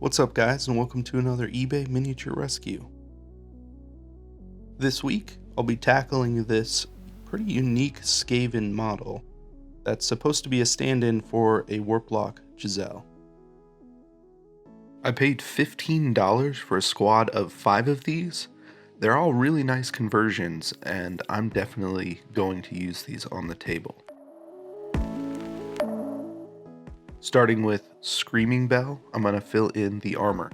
What's up, guys, and welcome to another eBay miniature rescue. This week, I'll be tackling this pretty unique Skaven model that's supposed to be a stand-in for a Warplock Jezzail. I paid $15 for a squad of 5 of these. They're all really nice conversions, and I'm definitely going to use these on the table. Starting with Screaming Bell, I'm going to fill in the armor.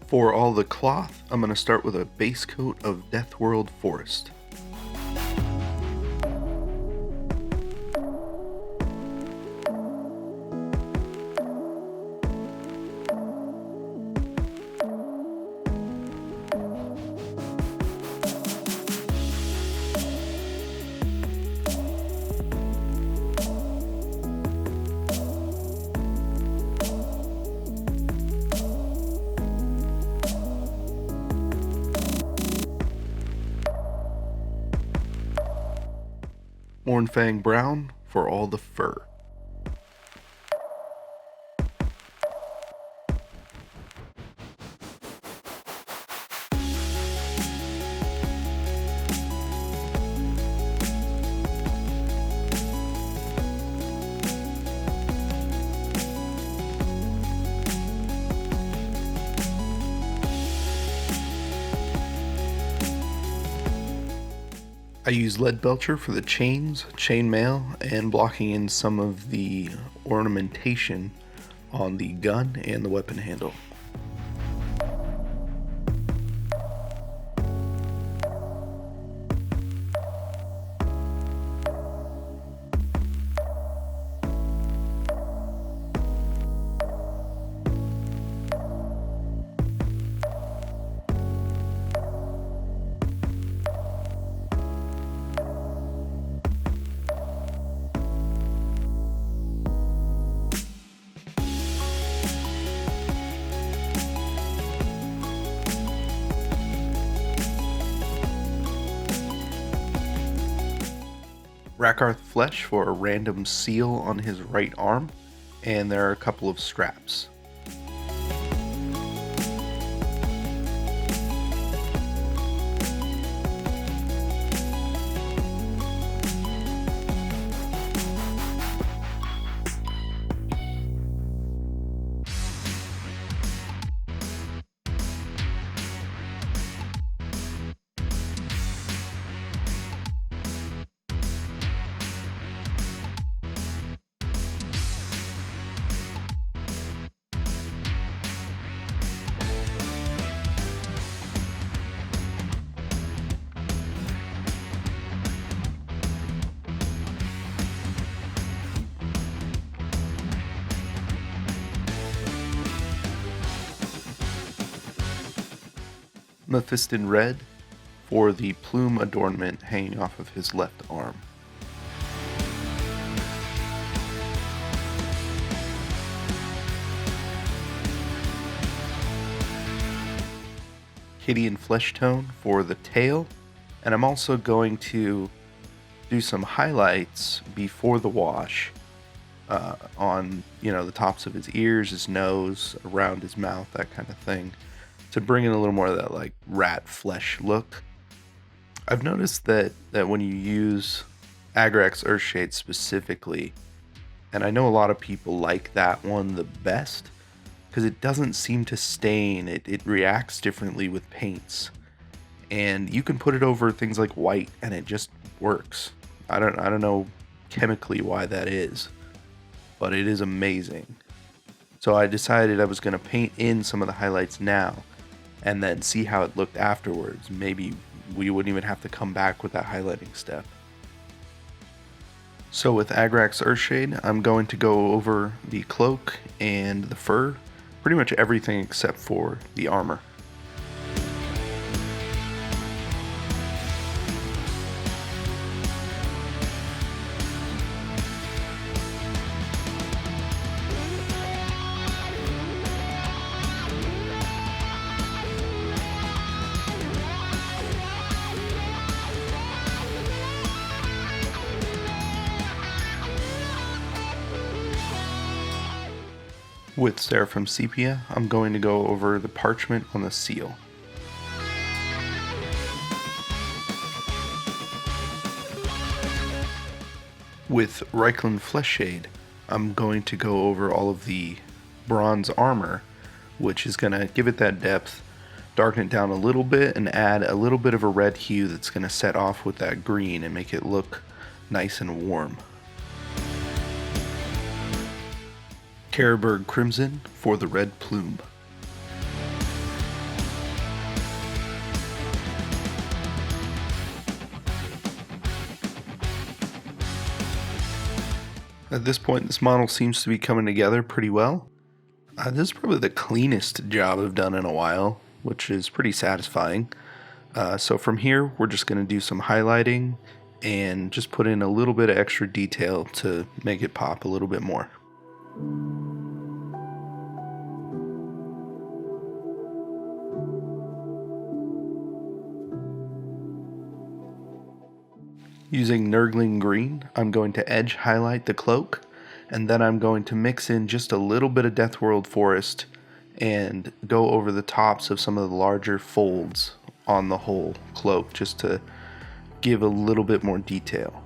For all the cloth, I'm going to start with a base coat of Deathworld Forest. Mournfang Brown for all the fur. I use Lead Belcher for the chains, chainmail, and blocking in some of the ornamentation on the gun and the weapon handle. Rakarth Flesh for a random seal on his right arm, and there are a couple of straps. MEPHISTON Red for the plume adornment hanging off of his left arm. Cadian Flesh Tone for the tail, and I'm also going to do some highlights before the wash on the tops of his ears, his nose, around his mouth, that kind of thing, to bring in a little more of that like rat flesh look. I've noticed that when you use Agrax Earthshade specifically, and I know a lot of people like that one the best because it doesn't seem to stain. It reacts differently with paints, and you can put it over things like white and it just works. I don't know chemically why that is, but it is amazing. So I decided I was going to paint in some of the highlights now and then see how it looked afterwards. Maybe we wouldn't even have to come back with that highlighting step. So with Agrax Earthshade, I'm going to go over the cloak and the fur, pretty much everything except for the armor. With Seraphim Sepia, I'm going to go over the parchment on the seal. With Reikland Fleshshade, I'm going to go over all of the bronze armor, which is going to give it that depth, darken it down a little bit, and add a little bit of a red hue that's going to set off with that green and make it look nice and warm. Carroburg Crimson for the red plume. At this point, this model seems to be coming together pretty well. This is probably the cleanest job I've done in a while, which is pretty satisfying. So from here, we're just going to do some highlighting and just put in a little bit of extra detail to make it pop a little bit more. Using Nurgling Green, I'm going to edge highlight the cloak, and then I'm going to mix in just a little bit of Deathworld Forest and go over the tops of some of the larger folds on the whole cloak just to give a little bit more detail.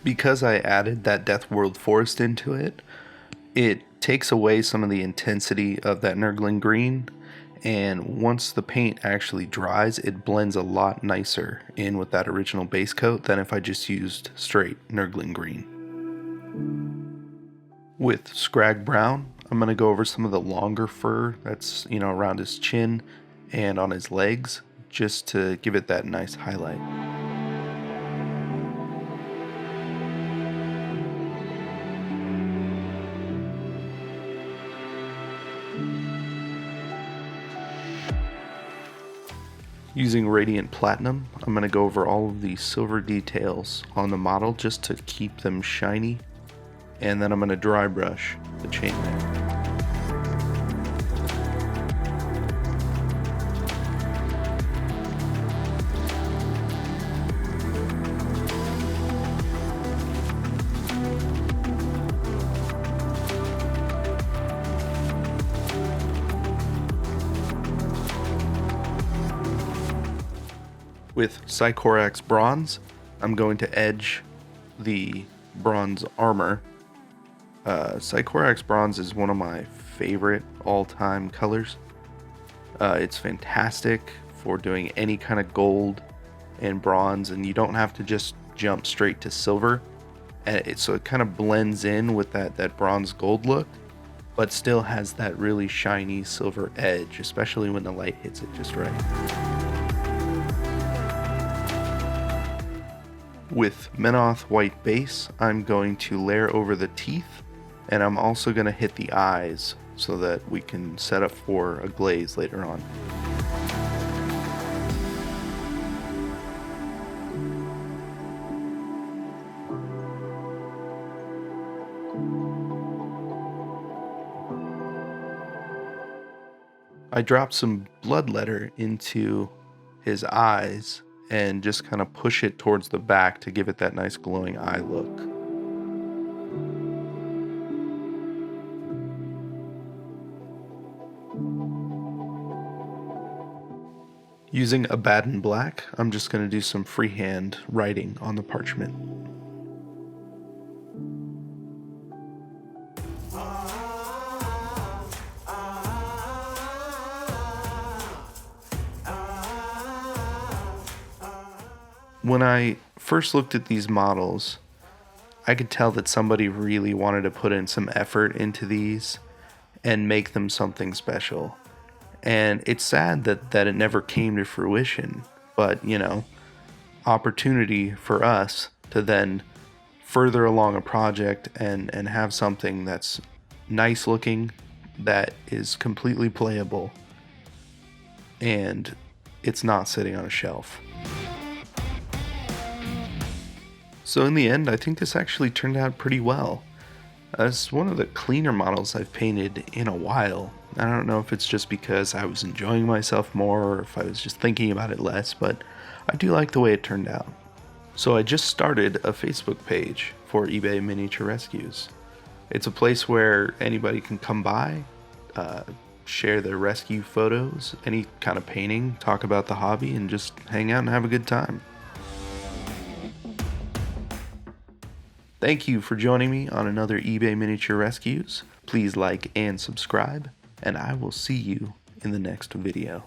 Because I added that Deathworld Forest into it, it takes away some of the intensity of that Nurgling Green, and once the paint actually dries, it blends a lot nicer in with that original base coat than if I just used straight Nurgling Green. With Scrag Brown, I'm going to go over some of the longer fur that's, around his chin and on his legs, just to give it that nice highlight. Using Radiant Platinum, I'm going to go over all of the silver details on the model just to keep them shiny, and then I'm going to dry brush the chainmail. With Sycorax Bronze, I'm going to edge the bronze armor. Sycorax Bronze is one of my favorite all-time colors. It's fantastic for doing any kind of gold and bronze, and you don't have to just jump straight to silver. And so it kind of blends in with that bronze gold look, but still has that really shiny silver edge, especially when the light hits it just right. With Menoth White Base, I'm going to layer over the teeth, and I'm also going to hit the eyes so that we can set up for a glaze later on. I dropped some Bloodletter into his eyes and just kind of push it towards the back to give it that nice glowing eye look. Using a Baden black, I'm just going to do some freehand writing on the parchment. When I first looked at these models, I could tell that somebody really wanted to put in some effort into these and make them something special. And it's sad that it never came to fruition, but opportunity for us to then further along a project and have something that's nice looking, that is completely playable, and it's not sitting on a shelf. So in the end, I think this actually turned out pretty well. It's one of the cleaner models I've painted in a while. I don't know if it's just because I was enjoying myself more or if I was just thinking about it less, but I do like the way it turned out. So I just started a Facebook page for eBay Miniature Rescues. It's a place where anybody can come by, share their rescue photos, any kind of painting, talk about the hobby, and just hang out and have a good time. Thank you for joining me on another eBay Miniature Rescues. Please like and subscribe, and I will see you in the next video.